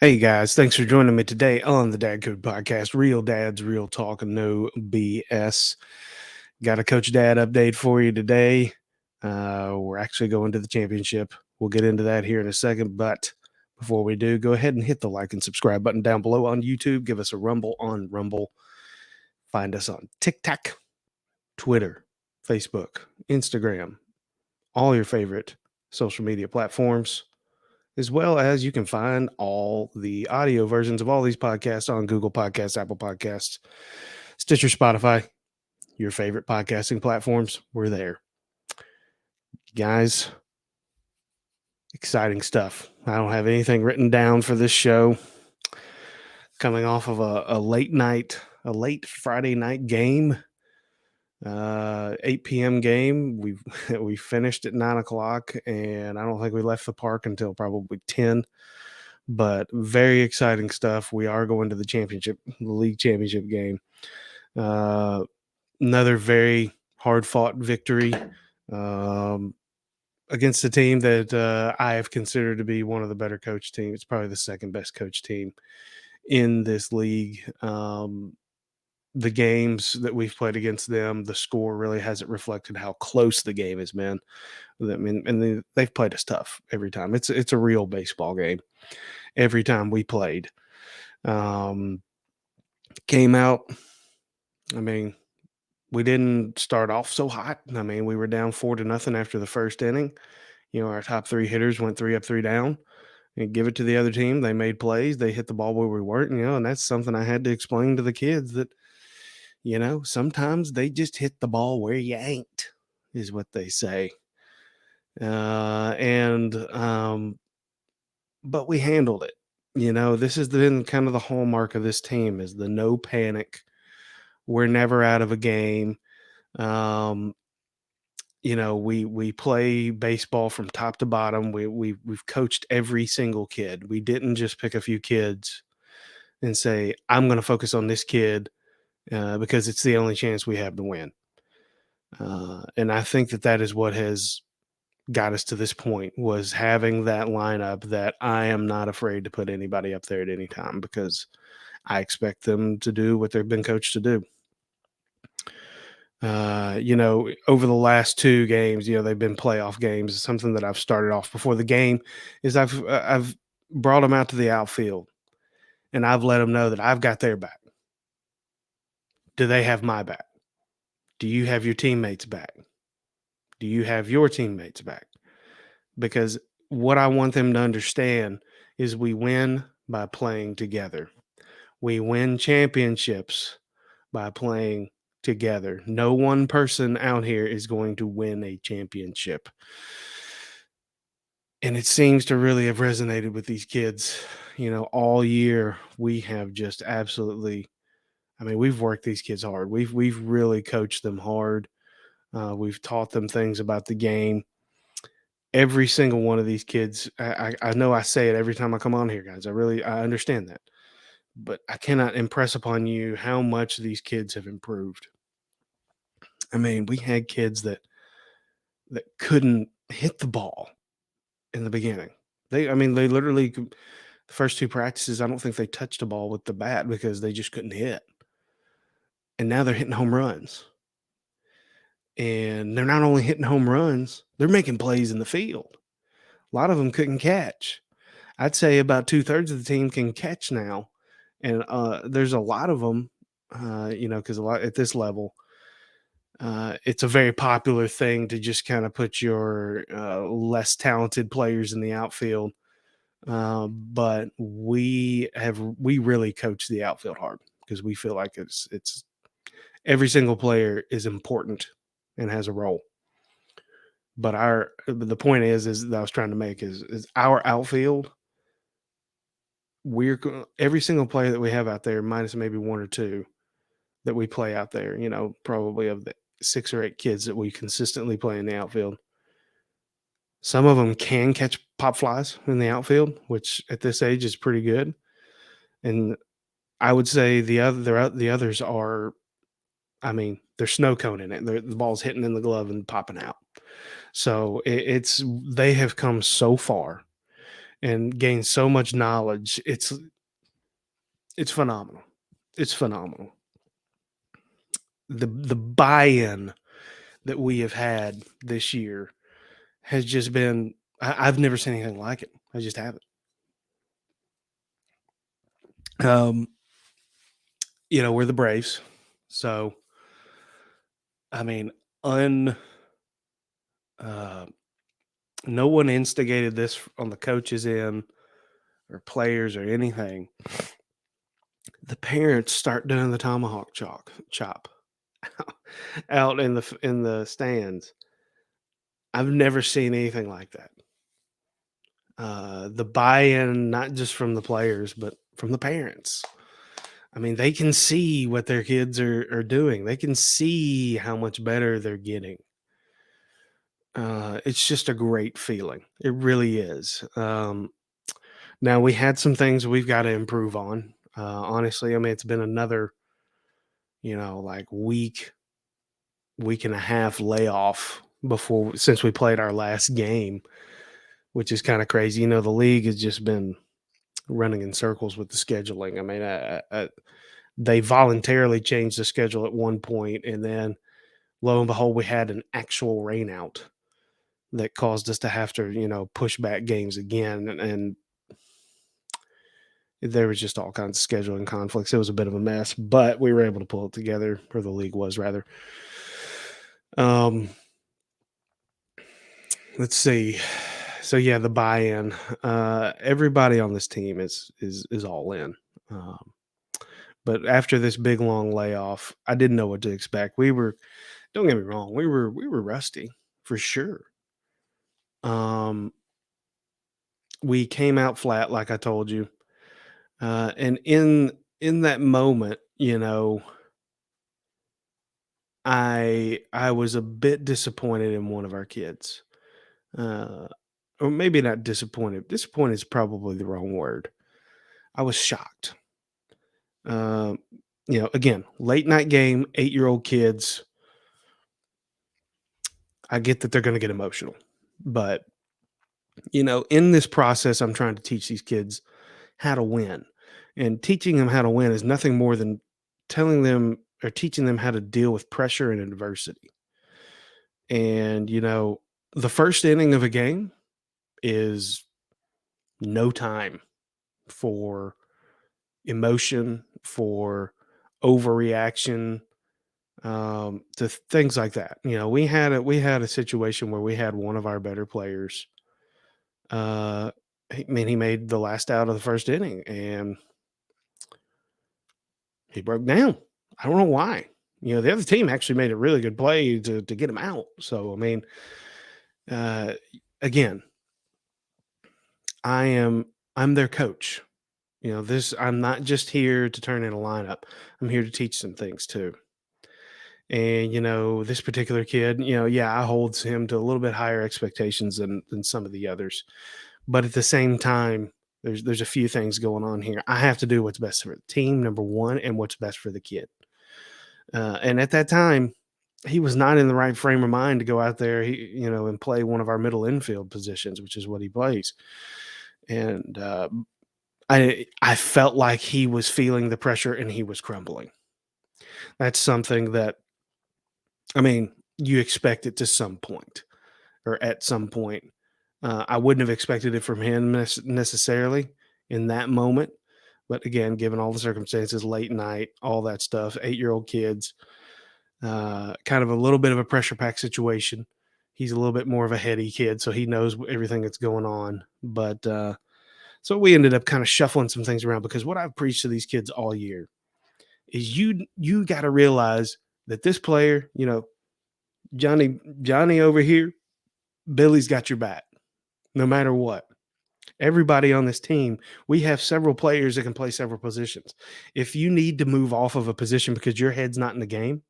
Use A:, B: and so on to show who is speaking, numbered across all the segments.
A: Hey guys, thanks for joining me today on the Dad Code Podcast. Real dads, real talk, no BS. Got a Coach Dad update for you today. We're actually going to the championship. We'll get into that here in a second, but before we do, go ahead and hit the like and subscribe button down below on YouTube. Give us a rumble on Rumble. Find us on TikTok, Twitter, Facebook, Instagram, all your favorite social media platforms, as well as you can find all the audio versions of all these podcasts on Google Podcasts, Apple Podcasts, Stitcher, Spotify, your favorite podcasting platforms. We're there. Guys, exciting stuff. I don't have anything written down for this show. Coming off of a late Friday night game, 8 p.m. game. We finished at 9 o'clock, and I don't think we left the park until probably 10. But very exciting stuff. We are going to the championship, the league championship game. Another very hard fought victory against a team that I have considered to be one of the better coach teams. It's probably the second best coach team in this league. The games that we've played against them, the score really hasn't reflected how close the game has been. I mean, and they've played us tough every time. It's a real baseball game every time we played. Came out. I mean, we didn't start off so hot. I mean, we were down 4-0 after the first inning. Our top three hitters went 3 up, 3 down, and give it to the other team. They made plays. They hit the ball where we weren't. And that's something I had to explain to the kids that sometimes they just hit the ball where you ain't, is what they say. But we handled it. This has been kind of the hallmark of this team is the no panic. We're never out of a game. We play baseball from top to bottom. We've coached every single kid. We didn't just pick a few kids and say, I'm going to focus on this kid because it's the only chance we have to win. And I think that is what has got us to this point, was having that lineup that I am not afraid to put anybody up there at any time because I expect them to do what they've been coached to do. Over the last two games, they've been playoff games. Something that I've started off before the game is I've brought them out to the outfield and I've let them know that I've got their back. Do they have my back? Do you have your teammates back? Do you have your teammates back? Because what I want them to understand is we win by playing together. We win championships by playing together. No one person out here is going to win a championship. And it seems to really have resonated with these kids. All year we have just absolutely, we've worked these kids hard. We've really coached them hard. We've taught them things about the game. Every single one of these kids, I know I say it every time I come on here, guys. I understand that. But I cannot impress upon you how much these kids have improved. We had kids that couldn't hit the ball in the beginning. They literally the first two practices, I don't think they touched a ball with the bat because they just couldn't hit. And now they're hitting home runs. And they're not only hitting home runs, they're making plays in the field. A lot of them couldn't catch. I'd say about 2/3 of the team can catch now. And there's a lot of them, because a lot at this level, it's a very popular thing to just kind of put your less talented players in the outfield. But we really coach the outfield hard because we feel like it's every single player is important and has a role. But the point is that I was trying to make is our outfield. Every single player that we have out there, minus maybe one or two that we play out there, probably of the 6 or 8 kids that we consistently play in the outfield. Some of them can catch pop flies in the outfield, which at this age is pretty good. And I would say the others are, they're snow coning it. The ball's hitting in the glove and popping out. So they have come so far. and gain so much knowledge. It's phenomenal. It's phenomenal. The buy-in that we have had this year has just been I've never seen anything like it. I just haven't. Um, we're the Braves. So I mean, un uh, no one instigated this on the coaches end or players or anything. The parents start doing the tomahawk chop out in the stands. I've never seen anything like that. The buy-in, not just from the players, but from the parents. I mean, they can see what their kids are doing. They can see how much better they're getting. It's just a great feeling. It really is. Now we had some things we've got to improve on. Honestly, I mean, it's been another, like week and a half layoff before since we played our last game, which is kind of crazy. The league has just been running in circles with the scheduling. I mean, they voluntarily changed the schedule at one point, and then lo and behold, we had an actual rain out that caused us to have to, push back games again. And there was just all kinds of scheduling conflicts. It was a bit of a mess, but we were able to pull it together, or the league was rather. Um, let's see. So yeah, the buy-in. Everybody on this team is all in. But after this big long layoff, I didn't know what to expect. Don't get me wrong, we were rusty for sure. Um, we came out flat, like I told you. And in that moment, I was a bit disappointed in one of our kids. Uh, or maybe not disappointed. Disappointed is probably the wrong word. I was shocked. Um, again, late night game, 8-year-old kids. I get that they're going to get emotional, but in this process, I'm trying to teach these kids how to win, and teaching them how to win is nothing more than telling them or teaching them how to deal with pressure and adversity. And the first inning of a game is no time for emotion, for overreaction, to things like that. We had a situation where we had one of our better players. He made the last out of the first inning, and he broke down. I don't know why. The other team actually made a really good play to get him out. So I mean, uh, again, I'm their coach. This I'm not just here to turn in a lineup. I'm here to teach some things too. And this particular kid, yeah, I holds him to a little bit higher expectations than some of the others. But at the same time, there's a few things going on here. I have to do what's best for the team, number one, and what's best for the kid. And at that time, he was not in the right frame of mind to go out there, and play one of our middle infield positions, which is what he plays. And I felt like he was feeling the pressure and he was crumbling. That's something that, I mean, you expect it to some point or at some point. I wouldn't have expected it from him necessarily in that moment. But again, given all the circumstances, late night, all that stuff, 8-year-old kids, kind of a little bit of a pressure pack situation. He's a little bit more of a heady kid, so he knows everything that's going on. But so we ended up kind of shuffling some things around because what I've preached to these kids all year is you got to realize that this player, Johnny over here, Billy's got your back no matter what. Everybody on this team, we have several players that can play several positions. If you need to move off of a position because your head's not in the game,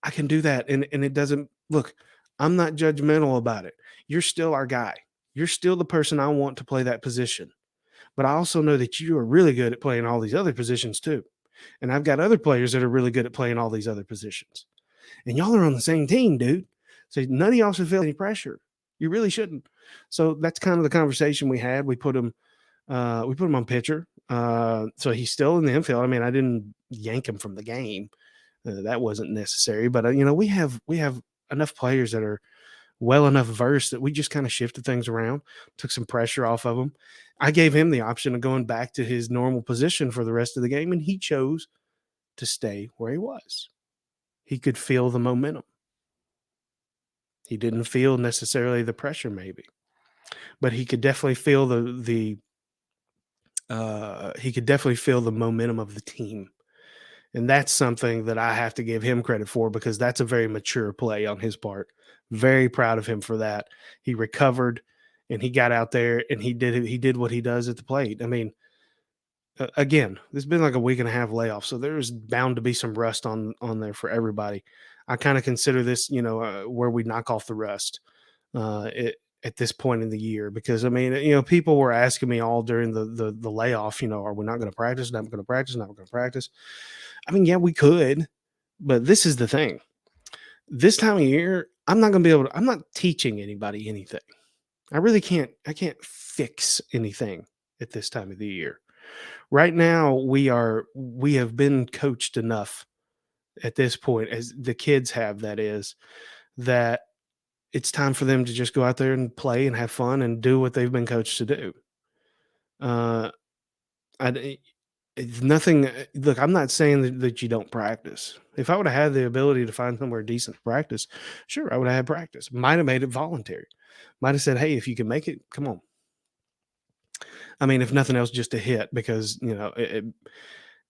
A: I can do that. And it doesn't look, I'm not judgmental about it. You're still our guy. You're still the person I want to play that position. But I also know that you are really good at playing all these other positions too. And I've got other players that are really good at playing all these other positions. And y'all are on the same team, dude. So none of y'all should feel any pressure. You really shouldn't. So that's kind of the conversation we had. We put him on pitcher. So he's still in the infield. I mean, I didn't yank him from the game. That wasn't necessary. But we have enough players that are well enough versed that we just kind of shifted things around, took some pressure off of him. I gave him the option of going back to his normal position for the rest of the game, and he chose to stay where he was. He could feel the momentum. He didn't feel necessarily the pressure, maybe, but he could definitely feel the momentum of the team. And that's something that I have to give him credit for because that's a very mature play on his part. Very proud of him for that. He recovered and he got out there and he did what he does at the plate. I mean, again, there's been like a week and a half layoff, so there's bound to be some rust on there for everybody. I kind of consider this, where we knock off the rust at this point in the year because I mean, people were asking me all during the layoff, are we not going to practice? Not going to practice? Not going to practice? I mean, yeah, we could, but this is the thing. This time of year, I'm not going to be able to, I'm not teaching anybody anything. I really can't, I can't fix anything at this time of the year. Right now, we have been coached enough at this point, as the kids have, that is, that it's time for them to just go out there and play and have fun and do what they've been coached to do. Uh, I, It's nothing. Look, I'm not saying that you don't practice. If I would have had the ability to find somewhere decent to practice, sure, I would have had practice. Might have made it voluntary. Might have said, "Hey, if you can make it, come on." I mean, if nothing else, just a hit because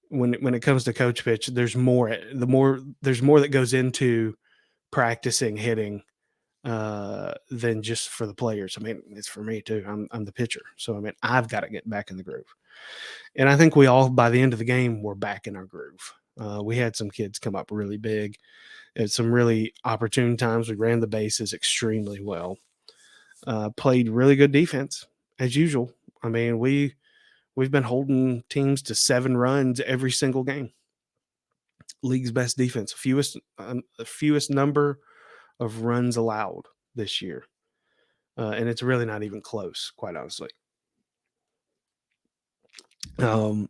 A: when it comes to coach pitch, there's more that goes into practicing hitting than just for the players. I mean, it's for me too. I'm the pitcher, so I mean, I've got to get back in the groove. And I think we all, by the end of the game, were back in our groove. We had some kids come up really big at some really opportune times. We ran the bases extremely well. Played really good defense as usual. I mean, we've been holding teams to 7 runs every single game. League's best defense, fewest number of runs allowed this year, and it's really not even close, quite honestly. Um,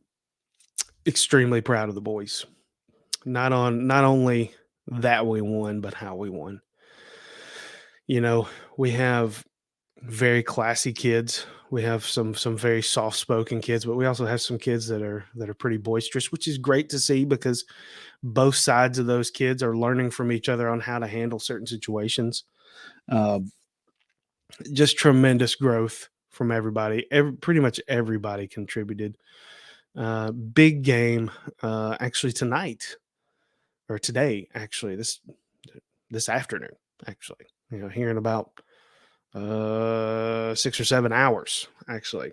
A: Extremely proud of the boys. Not only that we won, but how we won. We have very classy kids. We have some very soft spoken kids, but we also have some kids that are pretty boisterous, which is great to see because both sides of those kids are learning from each other on how to handle certain situations. Uh, just tremendous growth from everybody. Pretty much everybody contributed. Big game, actually tonight or today, actually this afternoon, actually. Here in about 6 or 7 hours. Actually,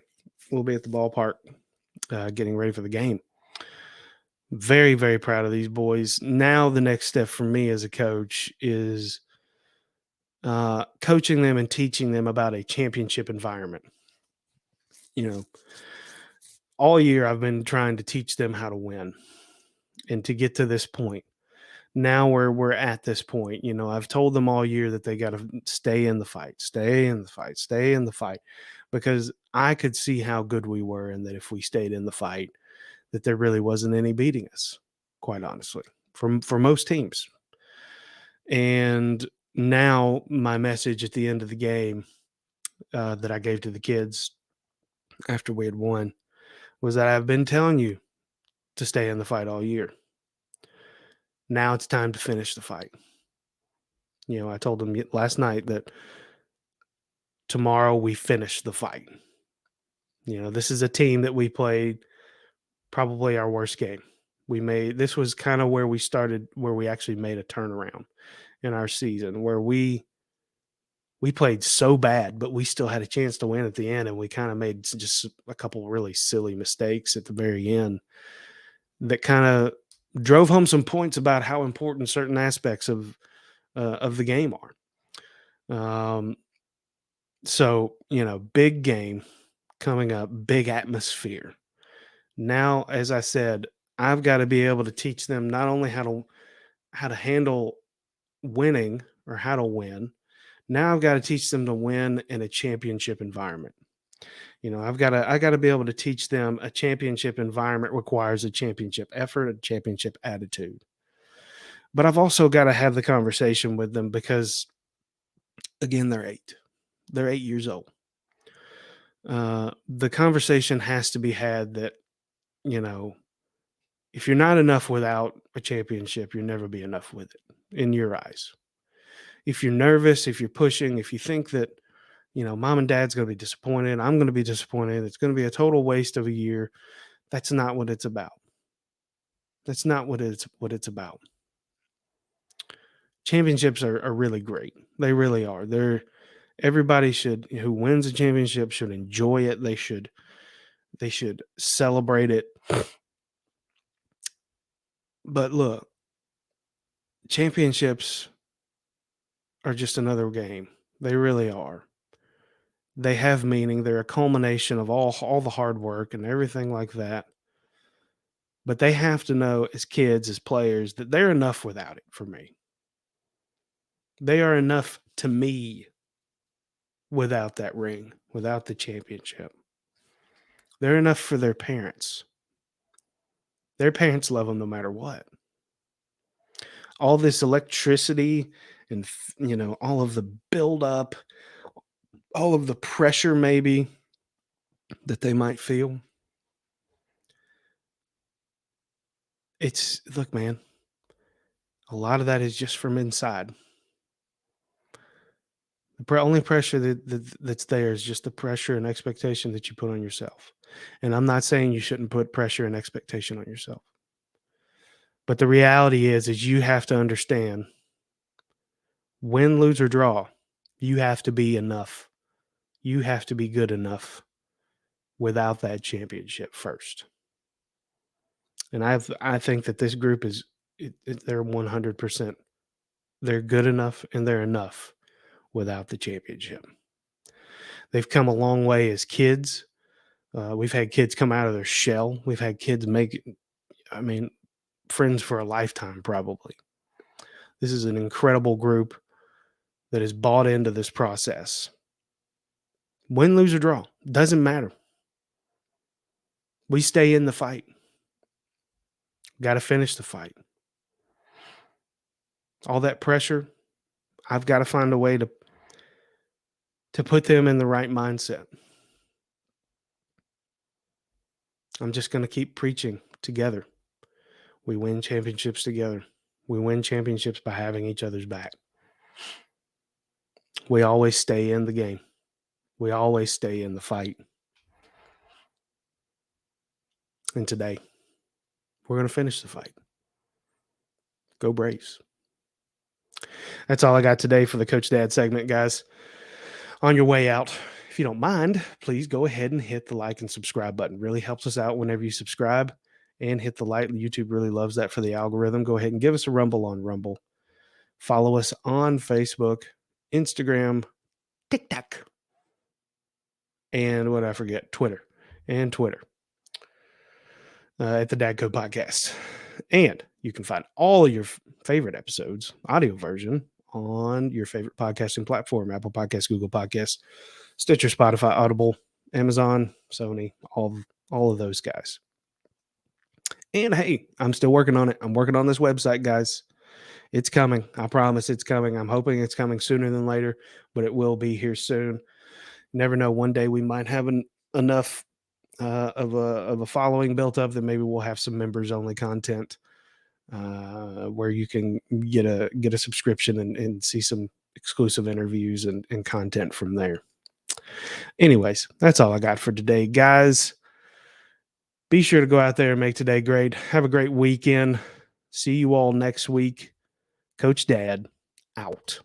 A: we'll be at the ballpark getting ready for the game. Very, very proud of these boys. Now the next step for me as a coach is coaching them and teaching them about a championship environment. You know, all year I've been trying to teach them how to win and to get to this point. Now we're at this point, I've told them all year that they got to stay in the fight, stay in the fight, stay in the fight, because I could see how good we were, and that if we stayed in the fight, that there really wasn't any beating us, quite honestly, for most teams. And now my message at the end of the game that I gave to the kids after we had won was that I've been telling you to stay in the fight all year. Now it's time to finish the fight. I told them last night that tomorrow we finish the fight. This is a team that we played probably our worst game. This was kind of where we started, where we actually made a turnaround in our season, where we played so bad, but we still had a chance to win at the end, and we kind of made just a couple really silly mistakes at the very end that kind of drove home some points about how important certain aspects of the game are. So big game coming up, big atmosphere. Now, as I said, I've got to be able to teach them not only how to handle winning or how to win, Now I've got to teach them to win in a championship environment. I got to be able to teach them a championship environment requires a championship effort, a championship attitude. But I've also got to have the conversation with them because, again, they're 8. They're 8 years old. The conversation has to be had that, you know, if you're not enough without a championship, you'll never be enough with it in your eyes. If you're nervous, if you're pushing, if you think that, mom and dad's going to be disappointed, I'm going to be disappointed, it's going to be a total waste of a year. That's not what it's about. That's not what it's about. Championships are really great. They really are. Everybody should who wins a championship should enjoy it. They should celebrate it. But look, championships are just another game. They really are. They have meaning. They're a culmination of all the hard work and everything like that. But they have to know as kids, as players, that they're enough without it for me. They are enough to me without that ring, without the championship. They're enough for their parents. Their parents love them no matter what. All this electricity and, all of the buildup, all of the pressure maybe that they might feel. Look, man, a lot of that is just from inside. The only pressure that's there is just the pressure and expectation that you put on yourself. And I'm not saying you shouldn't put pressure and expectation on yourself. But the reality is you have to understand win, lose, or draw, you have to be enough. You have to be good enough without that championship first. And I think that this group they're 100%. They're good enough and they're enough without the championship. They've come a long way as kids. We've had kids come out of their shell. We've had kids friends for a lifetime, probably. This is an incredible group that has bought into this process. Win, lose, or draw, doesn't matter. We stay in the fight. Got to finish the fight. All that pressure, I've got to find a way to put them in the right mindset. I'm just going to keep preaching together. We win championships together. We win championships by having each other's back. We always stay in the game. We always stay in the fight. And today, we're going to finish the fight. Go Braves. That's all I got today for the Coach Dad segment, guys. On your way out, if you don't mind, please go ahead and hit the like and subscribe button. Really helps us out whenever you subscribe and hit the like. YouTube really loves that for the algorithm. Go ahead and give us a rumble on Rumble. Follow us on Facebook, Instagram, TikTok, and what I forget, Twitter at the Dad Code Podcast. And you can find all of your favorite episodes, audio version, on your favorite podcasting platform: Apple Podcasts, Google Podcasts, Stitcher, Spotify, Audible, Amazon, Sony, all of those guys. And hey, I'm still working on it. I'm working on this website, guys. It's coming. I promise it's coming. I'm hoping it's coming sooner than later, but it will be here soon. Never know. One day we might have enough of a following built up that maybe we'll have some members only content where you can get a subscription and see some exclusive interviews and content from there. Anyways, that's all I got for today, guys. Be sure to go out there and make today great. Have a great weekend. See you all next week. Coach Dad out.